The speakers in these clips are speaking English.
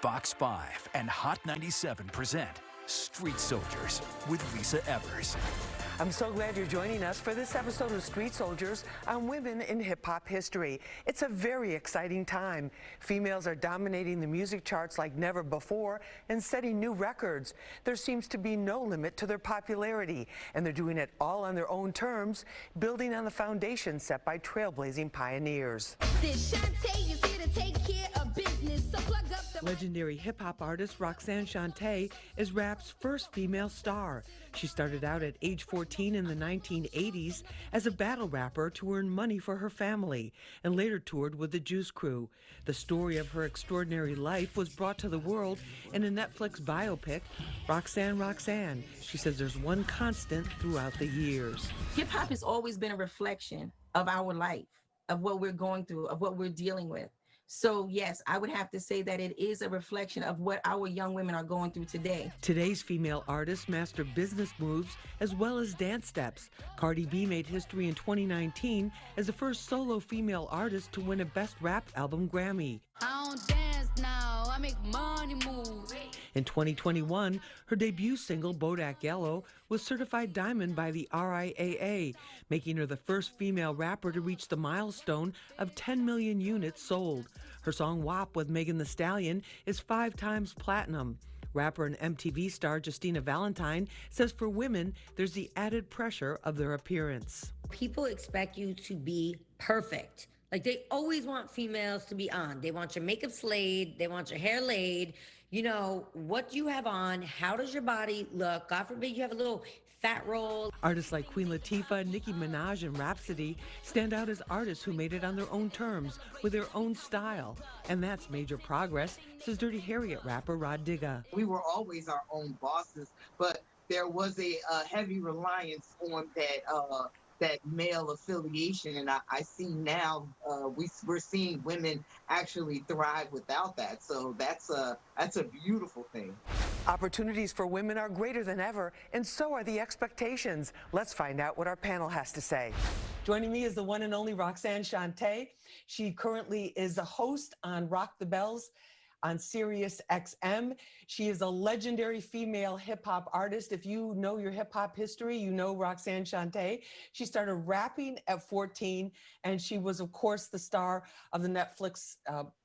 Fox 5 and Hot 97 present Street Soldiers with Lisa Evers. I'm so glad you're joining us for this episode of Street Soldiers on women in hip-hop history. It's a very exciting time. Females are dominating the music charts like never before and setting new records. There seems to be no limit to their popularity, and they're doing it all on their own terms, building on the foundation set by trailblazing pioneers. This Shantae is here to take care of business, so plug up the... Legendary hip-hop artist Roxanne Shante is rap's first female star. She started out at age 14 in the 1980s as a battle rapper to earn money for her family, and later toured with the Juice Crew. The story of her extraordinary life was brought to the world in a Netflix biopic, Roxanne, Roxanne. She says there's one constant throughout the years. Hip-hop has always been a reflection of our life, of what we're going through, of what we're dealing with. So yes, I would have to say that it is a reflection of what our young women are going through today. Today's female artists master business moves as well as dance steps. Cardi B made history in 2019 as the first solo female artist to win a Best Rap Album Grammy. I don't dance now, I make money move. In 2021, her debut single, Bodak Yellow, was certified diamond by the RIAA, making her the first female rapper to reach the milestone of 10 million units sold. Her song WAP with Megan Thee Stallion is 5 times platinum. Rapper and MTV star Justina Valentine says for women, there's the added pressure of their appearance. People expect you to be perfect. Like, they always want females to be on. They want your makeup slayed. They want your hair laid. You know, what you have on, how does your body look? God forbid you have a little fat roll. Artists like Queen Latifah, Nicki Minaj, and Rhapsody stand out as artists who made it on their own terms, with their own style. And that's major progress, says Dirty Harriet rapper Rod Digga. We were always our own bosses, but there was a heavy reliance on that male affiliation, and I see now we're seeing women actually thrive without that. So that's a beautiful thing. Opportunities for women are greater than ever, and so are the expectations. Let's find out what our panel has to say. Joining me is the one and only Roxanne Shante. She currently is a host on Rock the Bells on Sirius XM. She is a legendary female hip-hop artist. If you know your hip-hop history, you know Roxanne Shante. She started rapping at 14, and she was, of course, the star of the Netflix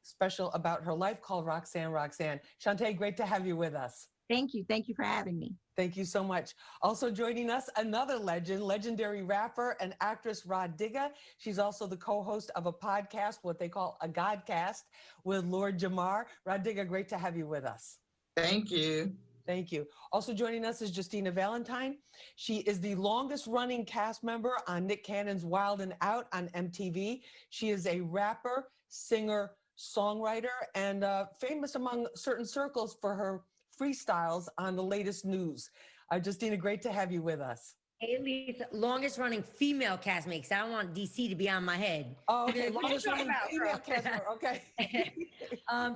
special about her life called Roxanne, Roxanne. Shante, great to have you with us. Thank you. Thank you for having me. Thank you so much. Also joining us, another legend, legendary rapper and actress Rod Digga. She's also the co-host of a podcast, what they call a Godcast, with Lord Jamar. Rod Digga, great to have you with us. Thank you. Thank you. Also joining us is Justina Valentine. She is the longest running cast member on Nick Cannon's Wild and Out on MTV. She is a rapper, singer, songwriter, and famous among certain circles for her freestyles on the latest news. Justina, great to have you with us. Hey, Lisa, longest running female castmate, 'cause I don't want DC to be on my head. Oh, okay, longest running female cast member, okay.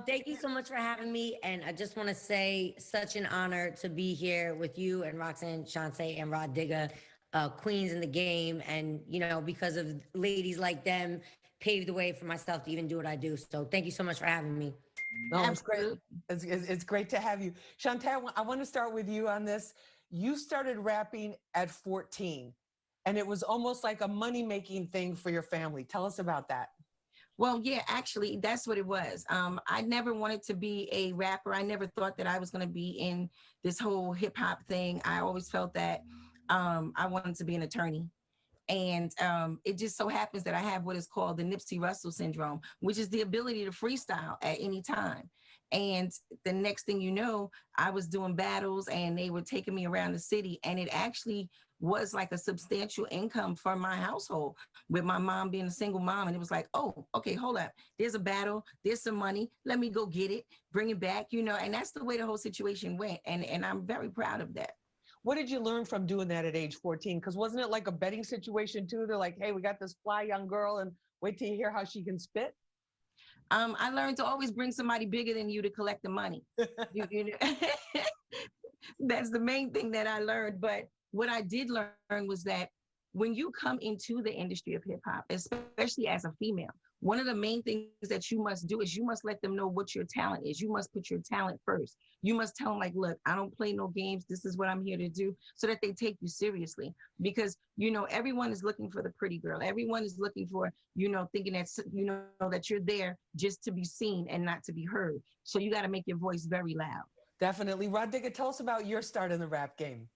Thank you so much for having me. And I just want to say, such an honor to be here with you and Roxanne Shante and Rod Digga, queens in the game. And, you know, because of ladies like them, paved the way for myself to even do what I do. So thank you so much for having me. No, it's great. It's great to have you. Shante, I want to start with you on this. You started rapping at 14, and it was almost like a money-making thing for your family. Tell us about that. Well, yeah, actually, that's what it was. I never wanted to be a rapper. I never thought that I was going to be in this whole hip-hop thing. I always felt that I wanted to be an attorney. And it just so happens that I have what is called the Nipsey Russell syndrome, which is the ability to freestyle at any time. And the next thing you know, I was doing battles and they were taking me around the city. And it actually was like a substantial income for my household, with my mom being a single mom. And it was like, oh, okay, hold up. There's a battle. There's some money. Let me go get it, bring it back, you know. And that's the way the whole situation went. And I'm very proud of that. What did you learn from doing that at age 14? Because wasn't it like a betting situation too? They're like, hey, we got this fly young girl and wait till you hear how she can spit. I learned to always bring somebody bigger than you to collect the money. You know? That's the main thing that I learned. But what I did learn was that when you come into the industry of hip hop, especially as a female, One of the main things that you must do is you must let them know what your talent is. You must put your talent first. You must tell them, like, look, I don't play no games. This is what I'm here to do, so that they take you seriously. Because, everyone is looking for the pretty girl. Everyone is looking for, thinking that, that you're there just to be seen and not to be heard. So you got to make your voice very loud. Definitely. Rod Digger, tell us about your start in the rap game.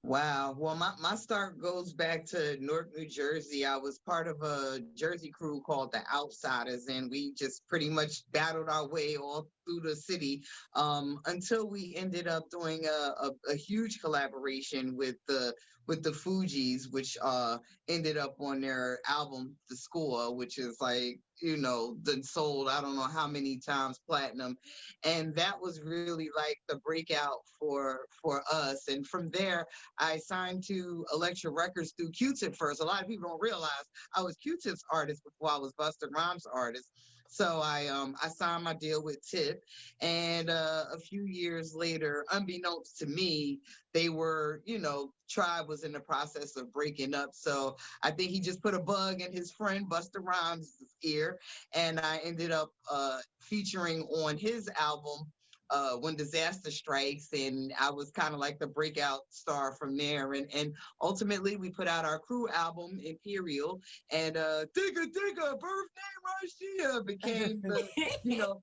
Wow. Well, my start goes back to Newark, New Jersey. I was part of a Jersey crew called the Outsiders, and we just pretty much battled our way all through the city until we ended up doing a huge collaboration with the Fugees, which ended up on their album The Score, which is like, then sold I don't know how many times platinum. And that was really like the breakout for us. And from there, I signed to Elektra Records through Q-Tip first. A lot of people don't realize I was Q-Tip's artist before I was Busta Rhymes' artist. So I signed my deal with Tip, and a few years later, unbeknownst to me, they were, Tribe was in the process of breaking up. So I think he just put a bug in his friend Busta Rhymes' ear, and I ended up featuring on his album When Disaster Strikes, and I was kind of like the breakout star from there. And ultimately, we put out our crew album, Imperial, and Digga Digga, birthday Rashia became the, you know,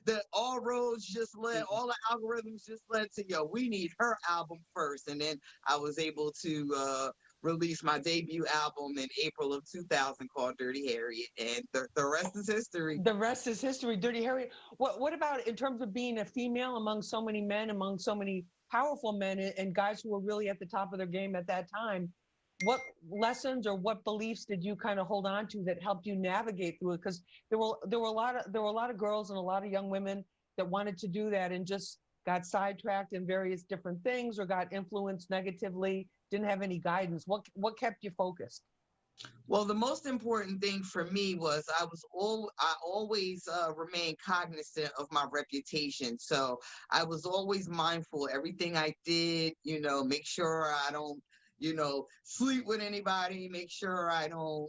the all roads just led, all the algorithms just led to, we need her album first. And then I was able to release my debut album in April of 2000 called Dirty Harriet. And the rest is history. The rest is history. Dirty Harry. What about in terms of being a female among so many men, among so many powerful men and guys who were really at the top of their game at that time? What lessons or what beliefs did you kind of hold on to that helped you navigate through it? Because there were a lot of girls and a lot of young women that wanted to do that and just got sidetracked in various different things or got influenced negatively, didn't have any guidance. What kept you focused? Well, the most important thing for me was I always remained cognizant of my reputation. So I was always mindful everything I did, make sure I don't, sleep with anybody, make sure I don't,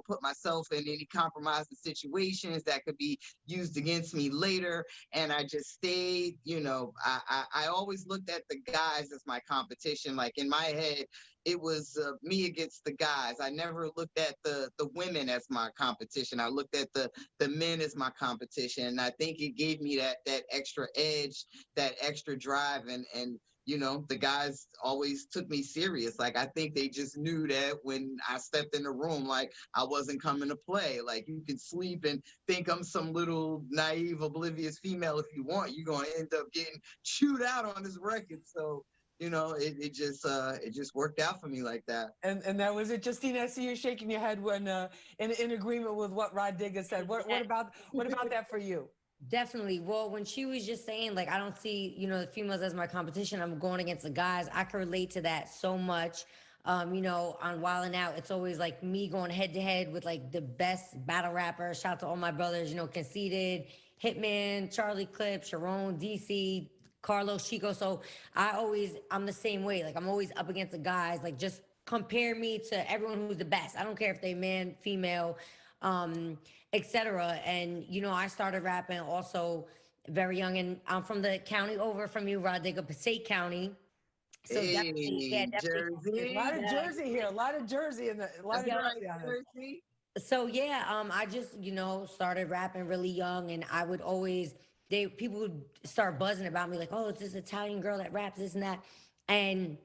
put myself in any compromising situations that could be used against me later. And I just stayed, I always looked at the guys as my competition. Like in my head, it was me against the guys. I never looked at the women as my competition. I looked at the men as my competition. And I think it gave me that extra edge, that extra drive. And the guys always took me serious. Like, I think they just knew that when I stepped in the room, like, I wasn't coming to play. Like, you can sleep and think I'm some little naive, oblivious female if you want. You're going to end up getting chewed out on this record. So, it just worked out for me like that. And that was it. Justine, I see you shaking your head when in agreement with what Rod Digger said. What about that for you? Definitely. Well, when she was just saying, like, I don't see, the females as my competition, I'm going against the guys, I can relate to that so much. On Wild 'N Out, it's always like me going head to head with like the best battle rappers. Shout out to all my brothers, Conceited, Hitman, Charlie Clip, Sharon, DC, Carlos, Chico. So I'm the same way. Like, I'm always up against the guys. Like, just compare me to everyone who's the best. I don't care if they man, female, etc. And I started rapping also very young, and I'm from the county over from you, Rod Digger, Passaic County. So definitely, yeah, definitely. Jersey. A lot of Jersey here, a lot of Jersey in the a lot That's of right, Jersey. So yeah, I just started rapping really young, and I would always people would start buzzing about me like, oh, it's this Italian girl that raps this and that, and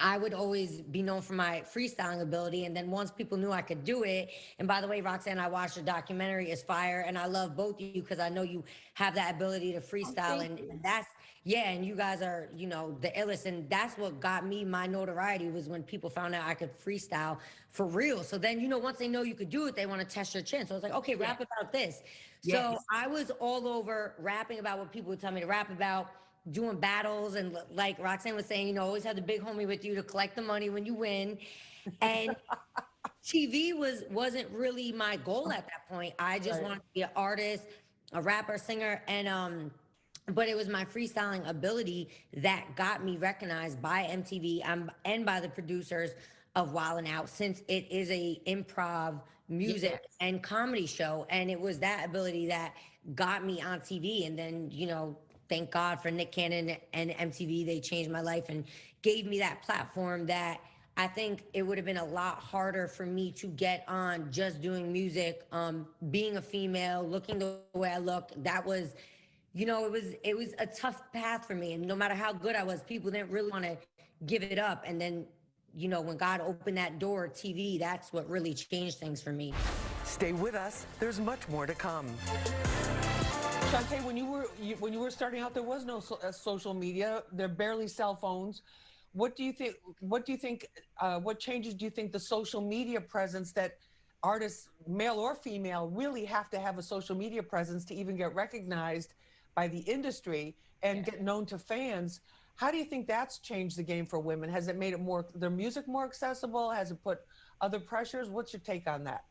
I would always be known for my freestyling ability. And then once people knew I could do it, and by the way, Roxanne, I watched the documentary, is fire. And I love both of you because I know you have that ability to freestyle. And that's, yeah, and you guys are, the illest. And that's what got me my notoriety, was when people found out I could freestyle for real. So then, once they know you could do it, they want to test your chin. So I was like, okay, rap about this. So I was all over rapping about what people would tell me to rap about, doing battles, and like Roxanne was saying, always have the big homie with you to collect the money when you win. And TV wasn't really my goal at that point. I just wanted to be an artist, a rapper, singer, and but it was my freestyling ability that got me recognized by MTV and by the producers. of Wild 'N Out, since it is a improv music Yes. and comedy show, and it was that ability that got me on TV. And then, thank God for Nick Cannon and MTV. They changed my life and gave me that platform that I think it would have been a lot harder for me to get on just doing music, being a female, looking the way I look. That was, it was a tough path for me. And no matter how good I was, people didn't really want to give it up. And then, when God opened that door, TV, that's what really changed things for me. Stay with us. There's much more to come. Shantae, when you were starting out, there was no social media. There are barely cell phones. What do you think? What changes do you think the social media presence that artists, male or female, really have to have a social media presence to even get recognized by the industry and get known to fans? How do you think that's changed the game for women? Has it made their music more accessible? Has it put other pressures? What's your take on that?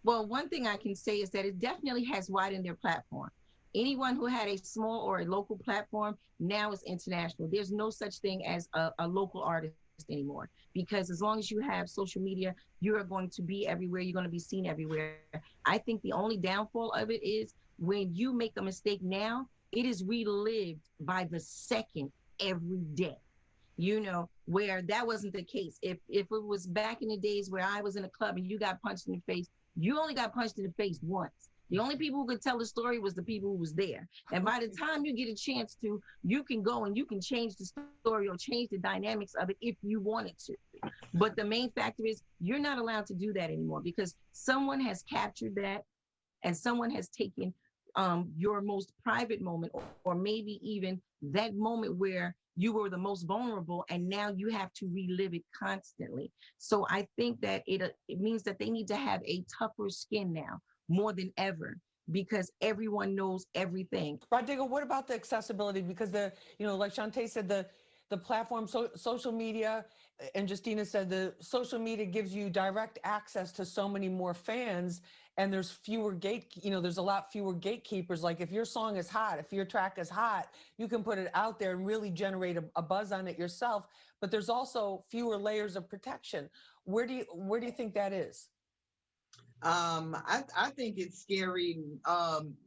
Well, one thing I can say is that it definitely has widened their platform. Anyone who had a small or a local platform now is international. There's no such thing as a local artist anymore, because as long as you have social media, you are going to be everywhere. You're going to be seen everywhere. I think the only downfall of it is when you make a mistake now, it is relived by the second every day. Where that wasn't the case. If it was back in the days where I was in a club and you got punched in the face, you only got punched in the face once. The only people who could tell the story was the people who was there. And by the time you get a chance to, you can go and you can change the story or change the dynamics of it if you wanted to. But the main factor is you're not allowed to do that anymore, because someone has captured that and someone has taken your most private moment, or maybe even that moment where you were the most vulnerable, and now you have to relive it constantly. So I think that it means that they need to have a tougher skin now, more than ever, because everyone knows everything. Rod Diggle, what about the accessibility? Because like Shantae said, the platform, social media, and Justina said the social media gives you direct access to so many more fans, and there's there's a lot fewer gatekeepers. Like if your song is hot, if your track is hot, you can put it out there and really generate a buzz on it yourself. But there's also fewer layers of protection. Where do you think that is? I think it's scary,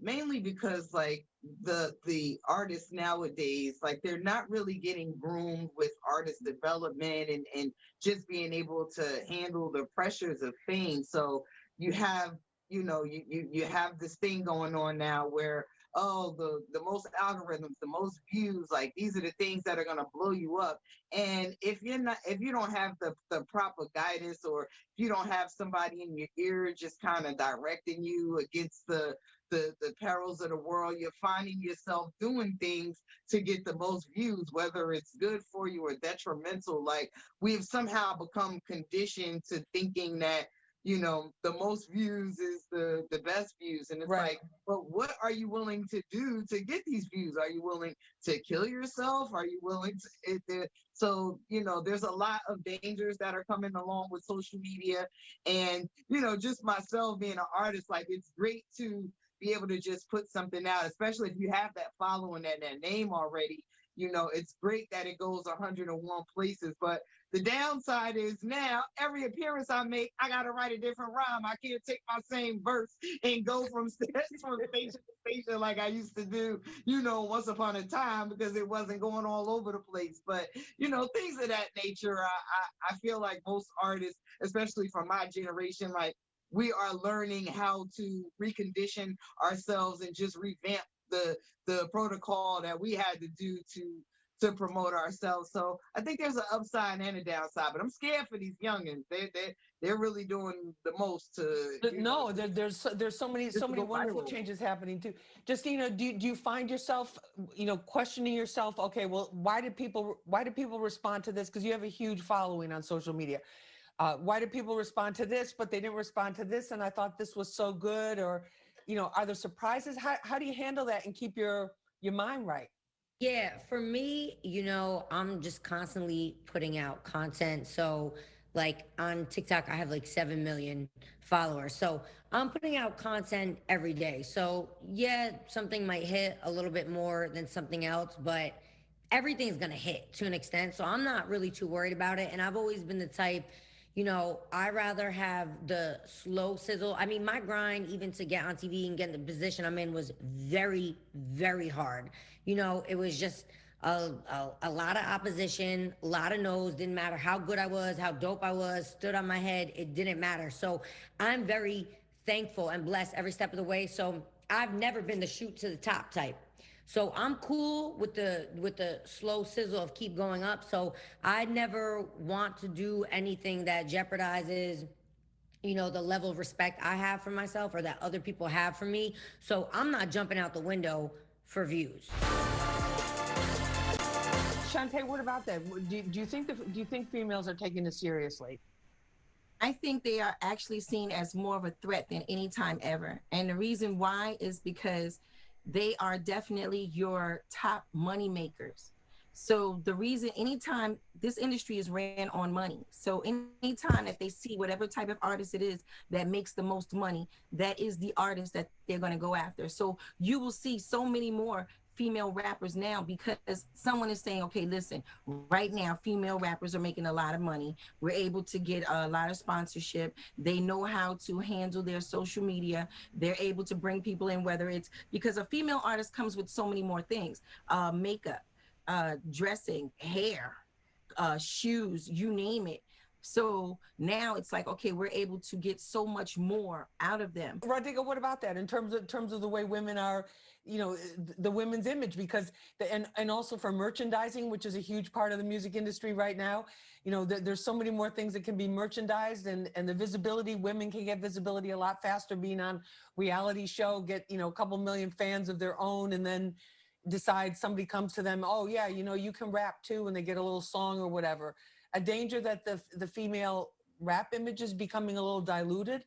mainly because like the artists nowadays, like they're not really getting groomed with artist development and just being able to handle the pressures of fame. So you have, you have this thing going on now where, oh, the most algorithms, the most views, like these are the things that are gonna blow you up. And if you don't have the proper guidance, or if you don't have somebody in your ear just kind of directing you against the perils of the world, you're finding yourself doing things to get the most views, whether it's good for you or detrimental. Like we've somehow become conditioned to thinking that the most views is the best views. And it's Right. like, but what are you willing to do to get these views? Are you willing to kill yourself? Are you willing to, so, there's a lot of dangers that are coming along with social media. And, just myself being an artist, like it's great to be able to just put something out, especially if you have that following and that name already. It's great that it goes 101 places, but the downside is now every appearance I make, I got to write a different rhyme. I can't take my same verse and go from station to station like I used to do, once upon a time, because it wasn't going all over the place. But, things of that nature, I feel like most artists, especially from my generation, like we are learning how to recondition ourselves and just revamp the protocol that we had to do to promote ourselves. So I think there's an upside and a downside, but I'm scared for these youngins. They're really doing the most to. There's so many wonderful changes happening too. Justina, do you find yourself questioning yourself? Okay, well, why did people respond to this? Because you have a huge following on social media. Why did people respond to this, but they didn't respond to this? And I thought this was so good. Or, are there surprises? How do you handle that and keep your mind right? Yeah, for me, I'm just constantly putting out content. So, like on TikTok, I have like 7 million followers. So, I'm putting out content every day. So, yeah, something might hit a little bit more than something else, but everything's going to hit to an extent. So, I'm not really too worried about it. And I've always been the type, I rather have the slow sizzle. I mean, my grind, even to get on TV and get in the position I'm in, was very, very hard. It was just a lot of opposition, a lot of no's. Didn't matter how good I was, how dope I was, stood on my head. It didn't matter. So I'm very thankful and blessed every step of the way. So I've never been the shoot to the top type. So I'm cool with the slow sizzle of keep going up. So I never want to do anything that jeopardizes, the level of respect I have for myself or that other people have for me. So I'm not jumping out the window for views. Shantae, what about that? Do you think females are taking this seriously? I think they are actually seen as more of a threat than any time ever. And the reason why is because they are definitely your top money makers. So the reason, anytime this industry is ran on money. So anytime that they see whatever type of artist it is that makes the most money, that is the artist that they're going to go after. So you will see so many more female rappers now because someone is saying, okay, listen, right now, female rappers are making a lot of money. We're able to get a lot of sponsorship. They know how to handle their social media. They're able to bring people in, whether it's because a female artist comes with so many more things, makeup, dressing, hair, shoes, you name it. So now it's like, okay, we're able to get so much more out of them. Rodiga, what about that in terms of the way women are, the women's image? Because and also for merchandising, which is a huge part of the music industry right now. There's so many more things that can be merchandised, and the visibility. Women can get visibility a lot faster being on reality show, get a couple million fans of their own, and then decide somebody comes to them, oh yeah, you can rap too, and they get a little song or whatever. A danger that the female rap image is becoming a little diluted.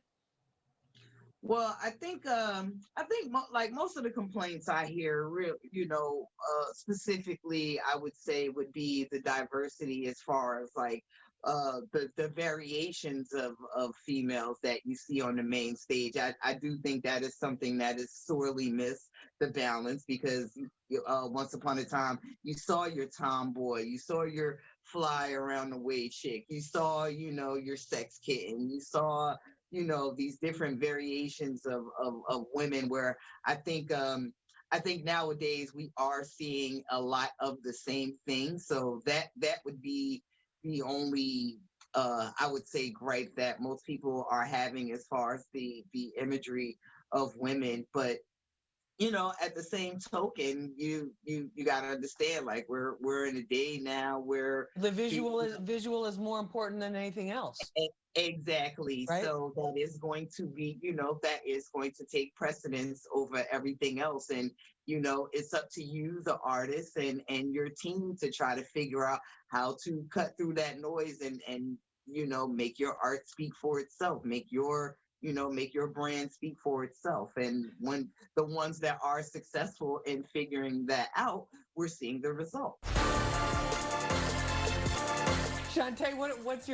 Well, like most of the complaints I hear, real, specifically, I would say would be the diversity as far as like the variations of females that you see on the main stage. I do think that is something that is sorely missed, the balance, because once upon a time you saw your tomboy, you saw your fly around the way chick, you saw your sex kitten, you saw these different variations of women, where I think nowadays we are seeing a lot of the same thing. So that would be the only I would say gripe that most people are having as far as the imagery of women. But at the same token, you got to understand, like we're in a day now where the visual is more important than anything else. Exactly. Right? So that is going to be, that is going to take precedence over everything else. And, it's up to you, the artist, and your team to try to figure out how to cut through that noise and make your art speak for itself, make your brand speak for itself. And when the ones that are successful in figuring that out, we're seeing the results. Shantae, what's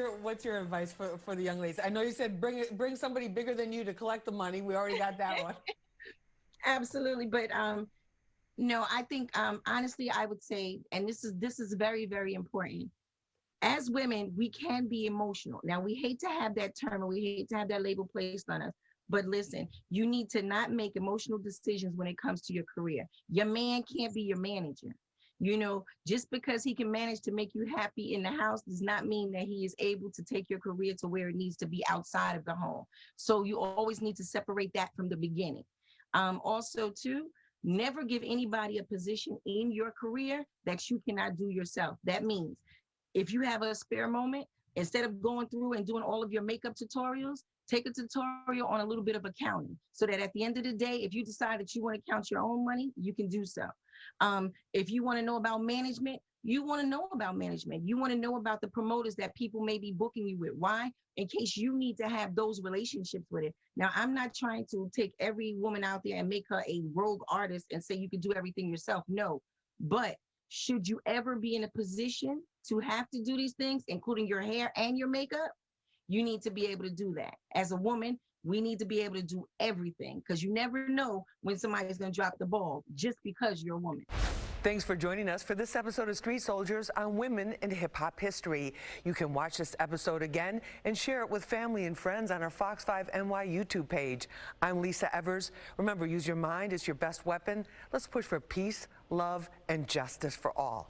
your advice for the young ladies? I know you said bring somebody bigger than you to collect the money. We already got that one. Absolutely, but no, I think honestly, I would say, and this is very, very important. As women, we can be emotional. Now, we hate to have that term, and we hate to have that label placed on us. But listen, you need to not make emotional decisions when it comes to your career. Your man can't be your manager. Just because he can manage to make you happy in the house does not mean that he is able to take your career to where it needs to be outside of the home. So you always need to separate that from the beginning. Also, too, never give anybody a position in your career that you cannot do yourself. That means if you have a spare moment, instead of going through and doing all of your makeup tutorials, take a tutorial on a little bit of accounting, so that at the end of the day, if you decide that you want to count your own money, you can do so. If you want to know about management, you want to know about management. You want to know about the promoters that people may be booking you with. Why? In case you need to have those relationships with it. Now, I'm not trying to take every woman out there and make her a rogue artist and say you can do everything yourself. No, but should you ever be in a position to have to do these things, including your hair and your makeup, you need to be able to do that. As a woman, we need to be able to do everything, because you never know when somebody's going to drop the ball just because you're a woman. Thanks for joining us for this episode of Street Soldiers on Women in Hip Hop History. You can watch this episode again and share it with family and friends on our Fox 5 NY YouTube page. I'm Lisa Evers. Remember, use your mind as your best weapon. Let's push for peace, love, and justice for all.